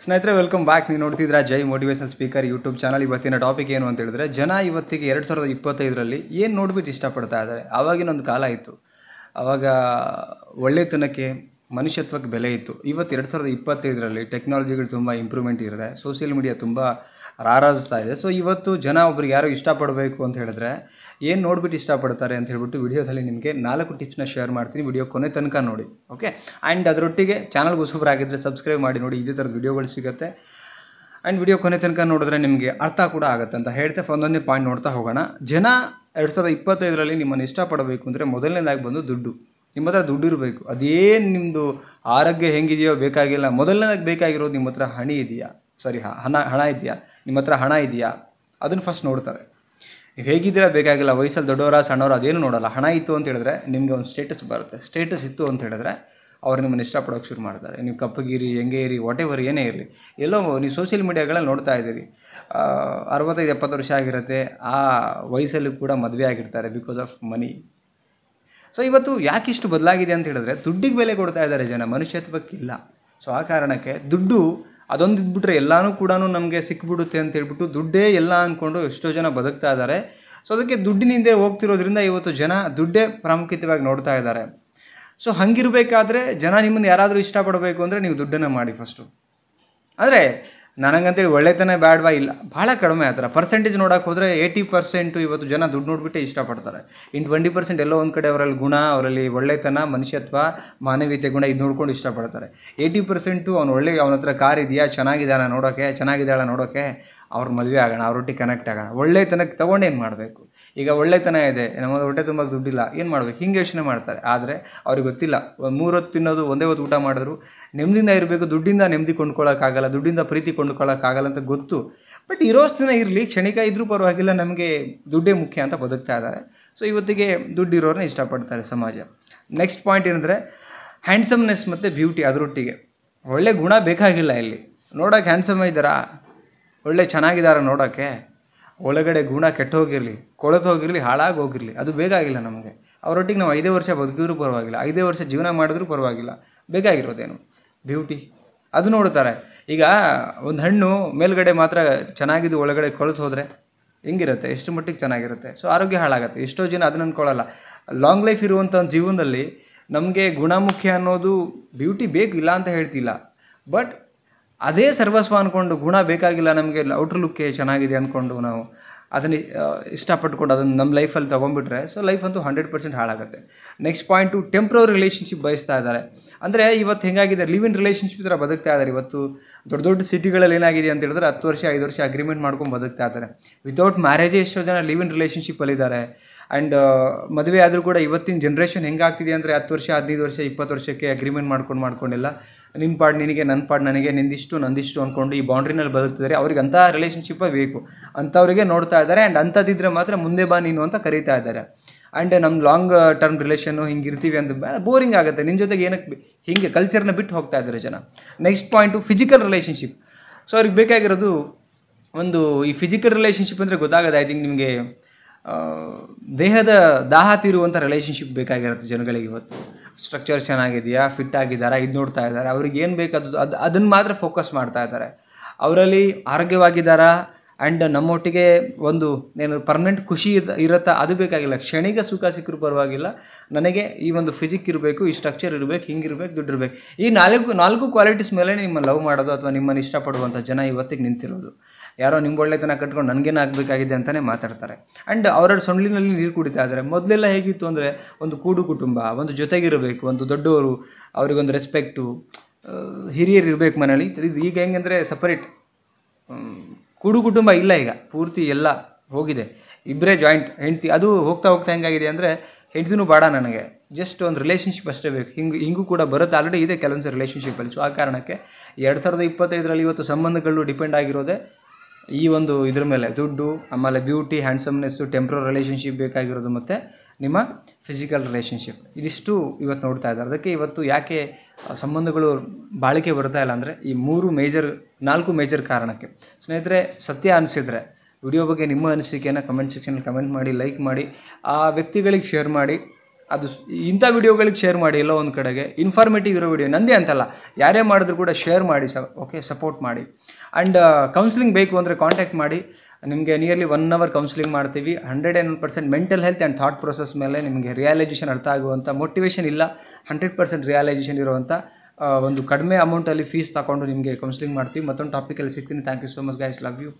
ಸ್ನೇಹಿತರೆ welcome back. ನೀವು ನೋಡ್ತಿದ್ದೀರಾ ಜೈ ಮೋಟಿವೇಶನ್ ಸ್ಪೀಕರ್ ಯೂಟ್ಯೂಬ್ ಚಾನಲ್. ಇವತ್ತಿನ ಟಾಪಿಕ್ ಏನು ಅಂತ ಹೇಳಿದ್ರೆ, ಜನ ಇವತ್ತಿಗೆ 2025ರಲ್ಲಿ ಏನು ನೋಡ್ಬಿಟ್ಟು ಇಷ್ಟಪಡ್ತಾ ಇದ್ದಾರೆ. ಆವಾಗಿನೊಂದು ಕಾಲ ಇತ್ತು, ಆವಾಗ ಒಳ್ಳೆತನಕ್ಕೆ ಮನುಷ್ಯತ್ವಕ್ಕೆ ಬೆಲೆ ಇತ್ತು. ಇವತ್ತು 2025ರಲ್ಲಿ ಟೆಕ್ನಾಲಜಿಗಳು ತುಂಬ ಇಂಪ್ರೂವ್ಮೆಂಟ್ ಇರುತ್ತೆ, ಸೋಷಿಯಲ್ ಮೀಡಿಯಾ ತುಂಬ ರಾರಾಜಿಸ್ತಾ ಇದೆ. ಸೊ ಇವತ್ತು ಜನ ಒಬ್ರಿಗೆ ಯಾರು ಇಷ್ಟಪಡಬೇಕು ಅಂತ ಹೇಳಿದ್ರೆ ಏನು ನೋಡ್ಬಿಟ್ಟು ಇಷ್ಟಪಡ್ತಾರೆ ಅಂತ ಹೇಳ್ಬಿಟ್ಟು ವಿಡಿಯೋದಲ್ಲಿ ನಿಮಗೆ 4 ಟಿಪ್ಸ್ನ ಶೇರ್ ಮಾಡ್ತೀನಿ. ವಿಡಿಯೋ ಕೊನೆ ತನಕ ನೋಡಿ, ಓಕೆ. ಆ್ಯಂಡ್ ಅದರೊಟ್ಟಿಗೆ ಚಾನಲ್ಗೆ ಹೊಸಬರಾಗಿದ್ದರೆ ಸಬ್ಸ್ಕ್ರೈಬ್ ಮಾಡಿ ನೋಡಿ, ಇದೇ ಥರದ ವಿಡಿಯೋಗಳು ಸಿಗುತ್ತೆ. ಆ್ಯಂಡ್ ವಿಡಿಯೋ ಕೊನೆ ತನಕ ನೋಡಿದ್ರೆ ನಿಮಗೆ ಅರ್ಥ ಕೂಡ ಆಗುತ್ತೆ ಅಂತ ಹೇಳ್ತಾ ಒಂದೊಂದೇ ಪಾಯಿಂಟ್ ನೋಡ್ತಾ ಹೋಗೋಣ. ಜನ 2025ರಲ್ಲಿ ನಿಮ್ಮನ್ನು ಇಷ್ಟಪಡಬೇಕು ಅಂದರೆ ಮೊದಲನೇದಾಗಿ ಬಂದು ದುಡ್ಡು. ನಿಮ್ಮ ಹತ್ರ ದುಡ್ಡು ಇರಬೇಕು. ಅದೇನು ನಿಮ್ಮದು ಆರೋಗ್ಯ ಹೆಂಗಿದೆಯೋ ಬೇಕಾಗಿಲ್ಲ, ಮೊದಲನೇದಾಗಿ ಬೇಕಾಗಿರೋದು ನಿಮ್ಮ ಹತ್ರ ಹಣ ಇದೆಯಾ, ನಿಮ್ಮ ಹತ್ರ ಹಣ ಇದೆಯಾ, ಅದನ್ನು ಫಸ್ಟ್ ನೋಡ್ತಾರೆ. ನೀವು ಹೇಗಿದ್ದೀರಾ ಬೇಕಾಗಿಲ್ಲ, ವಯಸ್ಸಲ್ಲಿ ದೊಡ್ಡವರ ಸಣ್ಣವರ ಅದೇನು ನೋಡೋಲ್ಲ. ಹಣ ಇತ್ತು ಅಂತ ಹೇಳಿದ್ರೆ ನಿಮಗೆ ಒಂದು ಸ್ಟೇಟಸ್ ಬರುತ್ತೆ. ಸ್ಟೇಟಸ್ ಇತ್ತು ಅಂತ ಹೇಳಿದ್ರೆ ಅವ್ರು ನಿಮ್ಮನ್ನು ಇಷ್ಟಪಡೋಕೆ ಶುರು ಮಾಡ್ತಾರೆ. ನೀವು ಕಪ್ಪಗಿರಿ, ಹೆಂಗೆ ಇರಿ, ವಾಟ್ ಎವರ್ ಏನೇ ಇರಲಿ, ಎಲ್ಲೋ ನೀವು ಸೋಷಿಯಲ್ ಮೀಡಿಯಾಗಳಲ್ಲಿ ನೋಡ್ತಾ ಇದ್ದೀರಿ, 65-70 ವರ್ಷ ಆಗಿರುತ್ತೆ, ಆ ವಯಸ್ಸಲ್ಲೂ ಕೂಡ ಮದುವೆ ಆಗಿರ್ತಾರೆ ಬಿಕಾಸ್ ಆಫ್ ಮನಿ. ಸೊ ಇವತ್ತು ಯಾಕೆ ಇಷ್ಟು ಬದಲಾಗಿದೆ ಅಂತ ಹೇಳಿದ್ರೆ ದುಡ್ಡಿಗೆ ಬೆಲೆ ಕೊಡ್ತಾ ಇದ್ದಾರೆ ಜನ, ಮನುಷ್ಯತ್ವಕ್ಕಿಲ್ಲ. ಸೊ ಆ ಕಾರಣಕ್ಕೆ ದುಡ್ಡು ಅದೊಂದು ಇದ್ಬಿಟ್ರೆ ಎಲ್ಲನೂ ಕೂಡ ನಮಗೆ ಸಿಕ್ಬಿಡುತ್ತೆ ಅಂತ ಹೇಳ್ಬಿಟ್ಟು ದುಡ್ಡೇ ಎಲ್ಲ ಅಂದ್ಕೊಂಡು ಎಷ್ಟೋ ಜನ ಬದುಕ್ತಾ ಇದ್ದಾರೆ. ಸೊ ಅದಕ್ಕೆ ದುಡ್ಡಿನಿಂದ ಹೋಗ್ತಿರೋದ್ರಿಂದ ಇವತ್ತು ಜನ ದುಡ್ಡೇ ಪ್ರಾಮುಖ್ಯತೆಯಾಗಿ ನೋಡ್ತಾ ಇದ್ದಾರೆ. ಸೊ ಹಂಗಿರಬೇಕಾದ್ರೆ ಜನ ನಿಮ್ಮನ್ನು ಯಾರಾದರೂ ಇಷ್ಟಪಡಬೇಕು ಅಂದರೆ ನೀವು ದುಡ್ಡನ್ನು ಮಾಡಿ ಫಸ್ಟು. ಆದರೆ ನನಗಂತೇಳಿ ಒಳ್ಳೆತನ ಬೇಡವಾ, ಇಲ್ಲ, ಭಾಳ ಕಡಿಮೆ. ಆ ಥರ ಪರ್ಸೆಂಟೇಜ್ ನೋಡೋಕೆ ಹೋದರೆ 80% ಇವತ್ತು ಜನ ದುಡ್ಡು ನೋಡಿಬಿಟ್ಟೆ ಇಷ್ಟಪಡ್ತಾರೆ. ಇನ್ನು 20% ಎಲ್ಲೋ ಒಂದು ಕಡೆ ಅವರಲ್ಲಿ ಗುಣ, ಅವರಲ್ಲಿ ಒಳ್ಳೆತನ, ಮನುಷ್ಯತ್ವ, ಮಾನವೀಯತೆ ಗುಣ ಇದು ನೋಡ್ಕೊಂಡು ಇಷ್ಟಪಡ್ತಾರೆ. 80% ಅವನ ಹತ್ರ ಕಾರ್ ಇದೆಯಾ, ಚೆನ್ನಾಗಿದ್ದಾಳ ನೋಡೋಕ್ಕೆ, ಅವ್ರ ಮದುವೆ ಆಗೋಣ, ಅವ್ರೊಟ್ಟಿಗೆ ಕನೆಕ್ಟ್ ಆಗೋಣ. ಒಳ್ಳೆತನಕ್ಕೆ ತೊಗೊಂಡೇನು ಮಾಡಬೇಕು? ಈಗ ಒಳ್ಳೆತನ ಇದೆ, ನಮ್ಮ ಹೊಟ್ಟೆ ತುಂಬ ದುಡ್ಡಿಲ್ಲ, ಏನು ಮಾಡಬೇಕು, ಹಿಂಗೆ ಯೋಚನೆ ಮಾಡ್ತಾರೆ. ಆದರೆ ಅವ್ರಿಗೆ ಗೊತ್ತಿಲ್ಲ, 3 ಹೊತ್ತು ತಿನ್ನೋದು, ಒಂದೇ ಹೊತ್ತು ಊಟ ಮಾಡಿದ್ರು ನೆಮ್ಮದಿಯಿಂದ ಇರಬೇಕು. ದುಡ್ಡಿಂದ ನೆಮ್ಮದಿ ಕೊಂಡ್ಕೊಳ್ಳೋಕ್ಕಾಗಲ್ಲ, ದುಡ್ಡಿಂದ ಪ್ರೀತಿ ಕೊಂಡ್ಕೊಳ್ಳೋಕ್ಕಾಗಲ್ಲ ಅಂತ ಗೊತ್ತು. ಬಟ್ ಇರೋಷ್ಟು ದಿನ ಇರಲಿ, ಕ್ಷಣಿಕ ಇದ್ರೂ ಪರವಾಗಿಲ್ಲ, ನಮಗೆ ದುಡ್ಡೇ ಮುಖ್ಯ ಅಂತ ಬದುಕ್ತಾ ಇದ್ದಾರೆ. ಸೊ ಇವತ್ತಿಗೆ ದುಡ್ಡಿರೋರನ್ನ ಇಷ್ಟಪಡ್ತಾರೆ ಸಮಾಜ. ನೆಕ್ಸ್ಟ್ ಪಾಯಿಂಟ್ ಏನಂದರೆ ಹ್ಯಾಂಡ್ಸಮ್ನೆಸ್ ಮತ್ತು ಬ್ಯೂಟಿ. ಅದರೊಟ್ಟಿಗೆ ಒಳ್ಳೆ ಗುಣ ಬೇಕಾಗಿಲ್ಲ. ಇಲ್ಲಿ ನೋಡೋಕೆ ಹ್ಯಾಂಡ್ಸಮ್ ಇದ್ದಾರಾ, ಒಳ್ಳೆ ಚೆನ್ನಾಗಿದ್ದಾರೆ ನೋಡೋಕ್ಕೆ, ಒಳಗಡೆ ಗುಣ ಕೆಟ್ಟೋಗಿರಲಿ, ಕೊಳೆತು ಹೋಗಿರಲಿ, ಹಾಳಾಗಿ ಹೋಗಿರಲಿ, ಅದು ಬೇಕಾಗಿಲ್ಲ ನಮಗೆ. ಅವರೊಟ್ಟಿಗೆ ನಾವು 5 ವರ್ಷ ಬದುಕಿದ್ರೂ ಪರವಾಗಿಲ್ಲ, 5 ವರ್ಷ ಜೀವನ ಮಾಡಿದ್ರೂ ಪರವಾಗಿಲ್ಲ. ಬೇಕಾಗಿರೋದೇನು? ಬ್ಯೂಟಿ. ಅದು ನೋಡ್ತಾರೆ. ಈಗ ಒಂದು ಹಣ್ಣು ಮೇಲ್ಗಡೆ ಮಾತ್ರ ಚೆನ್ನಾಗಿದ್ದು ಒಳಗಡೆ ಕೊಳೆತು ಹೋದರೆ ಹೆಂಗಿರುತ್ತೆ, ಎಷ್ಟು ಮಟ್ಟಿಗೆ ಚೆನ್ನಾಗಿರುತ್ತೆ? ಸೊ ಆರೋಗ್ಯ ಹಾಳಾಗುತ್ತೆ. ಎಷ್ಟೋ ಜನ ಅದನ್ನ ಅಂದ್ಕೊಳ್ಳಲ್ಲ. ಲಾಂಗ್ ಲೈಫ್ ಇರುವಂಥ ಜೀವನದಲ್ಲಿ ನಮಗೆ ಗುಣ ಮುಖ್ಯ ಅನ್ನೋದು, ಬ್ಯೂಟಿ ಬೇಕು, ಇಲ್ಲ ಅಂತ ಹೇಳ್ತಿಲ್ಲ. ಬಟ್ ಅದೇ ಸರ್ವಸ್ವ ಅಂದ್ಕೊಂಡು ಗುಣ ಬೇಕಾಗಿಲ್ಲ ನಮಗೆ, ಔಟ್ರ್ ಲುಕ್ಕೇ ಚೆನ್ನಾಗಿದೆ ಅಂದ್ಕೊಂಡು ನಾವು ಅದನ್ನು ಇಷ್ಟಪಟ್ಕೊಂಡು ಅದನ್ನು ನಮ್ಮ ಲೈಫಲ್ಲಿ ತೊಗೊಂಡ್ಬಿಟ್ರೆ ಸೊ ಲೈಫ್ ಅಂತೂ 100% ಹಾಳಾಗುತ್ತೆ. ನೆಕ್ಸ್ಟ್ ಪಾಯಿಂಟು ಟೆಂಪ್ರವರಿ ರಿಲೇಷನ್ಶಿಪ್ ಬಯಸ್ತಾ ಇದ್ದಾರೆ. ಅಂದರೆ ಇವತ್ತು ಹೆಂಗಾಗಿದೆ, ಲಿವ್ ಇನ್ ರಿಲೇಷನ್ಶಿಪ್ ಥರ ಬದುಕ್ತಾ ಇದ್ದಾರೆ. ಇವತ್ತು ದೊಡ್ಡ ದೊಡ್ಡ ಸಿಟಿಗಳಲ್ಲಿ ಏನಾಗಿದೆ ಅಂತ ಹೇಳಿದ್ರೆ 10 ವರ್ಷ 5 ವರ್ಷ ಅಗ್ರಿಮೆಂಟ್ ಮಾಡ್ಕೊಂಡು ಬದುಕ್ತಾ ಇದ್ದಾರೆ. ವಿತೌಟ್ ಮ್ಯಾರೇಜೇ ಎಷ್ಟೋ ಜನ ಲಿವ್ ಇನ್ ರಿಲೇಷನ್ಶಿಪ್ಪಲ್ಲಿದ್ದಾರೆ. ಆ್ಯಂಡ್ ಮದುವೆ ಆದರೂ ಕೂಡ ಇವತ್ತಿನ ಜನ್ರೇಷನ್ ಹೆಂಗಾಗ್ತಿದೆ ಅಂದರೆ 10 ವರ್ಷ 15 ವರ್ಷ 20 ವರ್ಷಕ್ಕೆ ಅಗ್ರಿಮೆಂಟ್ ಮಾಡ್ಕೊಂಡಿಲ್ಲ, ನಿಮ್ಮ ಪಾಡ್ ನಿನಗೆ, ನನ್ನ ಪಾಡ್ ನನಗೆ, ನಂದಿಷ್ಟು ಅಂದ್ಕೊಂಡು ಈ ಬೌಂಡ್ರಿನಲ್ಲಿ ಬದುಕ್ತಿದ್ದಾರೆ. ಅವ್ರಿಗೆ ಅಂಥ ರಿಲೇಷನ್ಶಿಪ್ಪೇ ಬೇಕು, ಅಂಥವ್ರಿಗೆ ನೋಡ್ತಾ ಇದ್ದಾರೆ. ಆ್ಯಂಡ್ ಅಂಥದ್ದಿದ್ರೆ ಮಾತ್ರ ಮುಂದೆ ಬಾ ನೀನು ಅಂತ ಕರೀತಾ ಇದ್ದಾರೆ. ಆ್ಯಂಡ್ ನಮ್ಮ ಲಾಂಗ್ ಟರ್ಮ್ ರಿಲೇಷನ್ನು ಹಿಂಗಿರ್ತೀವಿ ಅಂತ ಬೋರಿಂಗ್ ಆಗುತ್ತೆ. ನಿಮ್ಮ ಜೊತೆಗೆ ಏನಕ್ಕೆ ಹಿಂಗೆ ಕಲ್ಚರ್ನ ಬಿಟ್ಟು ಹೋಗ್ತಾ ಇದ್ದಾರೆ ಜನ. Next point physical relationship. So ಅವ್ರಿಗೆ ಬೇಕಾಗಿರೋದು ಒಂದು ಈ ಫಿಸಿಕಲ್ ರಿಲೇಷನ್ಶಿಪ್ ಅಂದರೆ ಗೊತ್ತಾಗೋದು, ಐ ಥಿಂಕ್ ನಿಮಗೆ ದೇಹದ ದಾಹ ತೀರುವಂಥ ರಿಲೇಷನ್ಶಿಪ್ ಬೇಕಾಗಿರುತ್ತೆ ಜನಗಳಿಗೆ. ಇವತ್ತು ಸ್ಟ್ರಕ್ಚರ್ ಚೆನ್ನಾಗಿದೆಯಾ, ಫಿಟ್ ಆಗಿದ್ದಾರಾ, ಇದು ನೋಡ್ತಾ ಇದ್ದಾರೆ. ಅವ್ರಿಗೆ ಏನು ಬೇಕಾದದ್ದು ಅದನ್ನು ಮಾತ್ರ ಫೋಕಸ್ ಮಾಡ್ತಾ ಇದ್ದಾರೆ. ಅವರಲ್ಲಿ ಆರೋಗ್ಯವಾಗಿದ್ದಾರಾ, ಆ್ಯಂಡ್ ನಮ್ಮೊಟ್ಟಿಗೆ ಒಂದು ಏನು ಪರ್ಮನೆಂಟ್ ಖುಷಿ ಇರುತ್ತಾ, ಅದು ಬೇಕಾಗಿಲ್ಲ. ಕ್ಷಣಿಕ ಸುಖ ಸಿಕ್ಕರೂ ಪರವಾಗಿಲ್ಲ, ನನಗೆ ಈ ಒಂದು ಫಿಸಿಕ್ ಇರಬೇಕು, ಈ ಸ್ಟ್ರಕ್ಚರ್ ಇರಬೇಕು, ಹಿಂಗಿರ್ಬೇಕು, ದುಡ್ಡು ಇರಬೇಕು. ಈ ನಾಲ್ಕು ಕ್ವಾಲಿಟೀಸ್ ಮೇಲೆ ನಿಮ್ಮನ್ನು ಲವ್ ಮಾಡೋದು ಅಥವಾ ನಿಮ್ಮನ್ನು ಇಷ್ಟಪಡುವಂಥ ಜನ ಇವತ್ತಿಗೆ ನಿಂತಿರೋದು. ಯಾರೋ ನಿಮ್ಮ ಒಳ್ಳೆತನ ಕಟ್ಕೊಂಡು ನನಗೇನು ಆಗಬೇಕಾಗಿದೆ ಅಂತಲೇ ಮಾತಾಡ್ತಾರೆ. ಆ್ಯಂಡ್ ಅವರ ಸೊಂಡಿಲಿನಲ್ಲಿ ನೀರು ಕುಡಿತಾ ಇದ್ದಾರೆ. ಮೊದಲೆಲ್ಲ ಹೇಗಿತ್ತು ಅಂದರೆ ಒಂದು ಕೂಡು ಕುಟುಂಬ, ಒಂದು ಜೊತೆಗಿರಬೇಕು, ಒಂದು ದೊಡ್ಡವರು, ಅವ್ರಿಗೊಂದು ರೆಸ್ಪೆಕ್ಟು, ಹಿರಿಯರು ಇರಬೇಕು ಮನೇಲಿ. ಇದು ಈಗ ಹೆಂಗಂದರೆ ಸಪರೇಟ್ ಕೂಡು ಕುಟುಂಬ ಇಲ್ಲ, ಈಗ ಪೂರ್ತಿ ಎಲ್ಲ ಹೋಗಿದೆ. ಇಬ್ಬರೇ ಜಾಯಿಂಟ್ ಹೆಂಡ್ತಿ. ಅದು ಹೋಗ್ತಾ ಹೆಂಗಾಗಿದೆ ಅಂದರೆ ಹೆಂಡ್ತಿನೂ ಬೇಡ ನನಗೆ, ಜಸ್ಟ್ ಒಂದು ರಿಲೇಷನ್ಶಿಪ್ ಅಷ್ಟೇ ಬೇಕು. ಹಿಂಗೂ ಕೂಡ ಬರುತ್ತೆ, ಆಲ್ರೆಡಿ ಇದೆ ಕೆಲವೊಂದು ರಿಲೇಷನ್ಶಿಪ್ಪಲ್ಲಿ. ಸೊ ಆ ಕಾರಣಕ್ಕೆ 2025ರಲ್ಲಿ ಇವತ್ತು ಸಂಬಂಧಗಳು ಡಿಪೆಂಡ್ ಆಗಿರೋದೇ ಈ ಒಂದು ಇದ್ರ ಮೇಲೆ, ದುಡ್ಡು, ಆಮೇಲೆ ಬ್ಯೂಟಿ, ಹ್ಯಾಂಡ್ಸಮ್ನೆಸ್ಸು, ಟೆಂಪ್ರರಿ ರಿಲೇಷನ್ಶಿಪ್ ಬೇಕಾಗಿರೋದು, ಮತ್ತು ನಿಮ್ಮ ಫಿಸಿಕಲ್ ರಿಲೇಷನ್ಶಿಪ್. ಇದಿಷ್ಟು ಇವತ್ತು ನೋಡ್ತಾ ಇದ್ದಾರೆ. ಅದಕ್ಕೆ ಇವತ್ತು ಯಾಕೆ ಸಂಬಂಧಗಳು ಬಾಳಿಕೆ ಬರ್ತಾ ಇಲ್ಲ ಅಂದರೆ ಈ 4 ಮೇಜರ್ ಕಾರಣಕ್ಕೆ. ಸ್ನೇಹಿತರೆ, ಸತ್ಯ ಅನಿಸಿದರೆ ವಿಡಿಯೋ ಬಗ್ಗೆ ನಿಮ್ಮ ಅನಿಸಿಕೆಯನ್ನು ಕಮೆಂಟ್ ಸೆಕ್ಷನಲ್ಲಿ ಕಮೆಂಟ್ ಮಾಡಿ, ಲೈಕ್ ಮಾಡಿ, ಆ ವ್ಯಕ್ತಿಗಳಿಗೆ ಶೇರ್ ಮಾಡಿ. ಅದು ಇಂಥ ವಿಡಿಯೋಗಳಿಗೆ ಶೇರ್ ಮಾಡಿ, ಎಲ್ಲೋ ಒಂದು ಕಡೆಗೆ ಇನ್ಫಾರ್ಮೇಟಿವ್ ಇರೋ ವಿಡಿಯೋ, ನಂದೇ ಅಂತಲ್ಲ, ಯಾರೇ ಮಾಡಿದ್ರು ಕೂಡ ಶೇರ್ ಮಾಡಿ, ಓಕೆ, ಸಪೋರ್ಟ್ ಮಾಡಿ. ಆ್ಯಂಡ್ ಕೌನ್ಸಿಲಿಂಗ್ ಬೇಕು ಅಂದರೆ ಕಾಂಟ್ಯಾಕ್ಟ್ ಮಾಡಿ. ನಿಮಗೆ ನಿಯರ್ಲಿ 1 hour ಕೌನ್ಸಿಲಿಂಗ್ ಮಾಡ್ತೀವಿ. 101% mental health and thought process ಮೇಲೆ ನಿಮಗೆ ರಿಯಲೈಸೇಷನ್ ಅರ್ಥ ಆಗುವಂಥ, ಮೋಟಿವೇಶನ್ ಇಲ್ಲ, 100% ರಿಯಲೈಸೇಷನ್ ಇರುವಂಥ ಒಂದು ಕಡಿಮೆ ಅಮೌಂಟಲ್ಲಿ ಫೀಸ್ ತಗೊಂಡು ನಿಮಗೆ ಕೌನ್ಸಿಲಿಂಗ್ ಮಾಡ್ತೀವಿ. ಮತ್ತೊಂದು ಟಾಪಿಕಲ್ಲಿ ಸಿಗ್ತೀನಿ. Thank you so much guys, love you.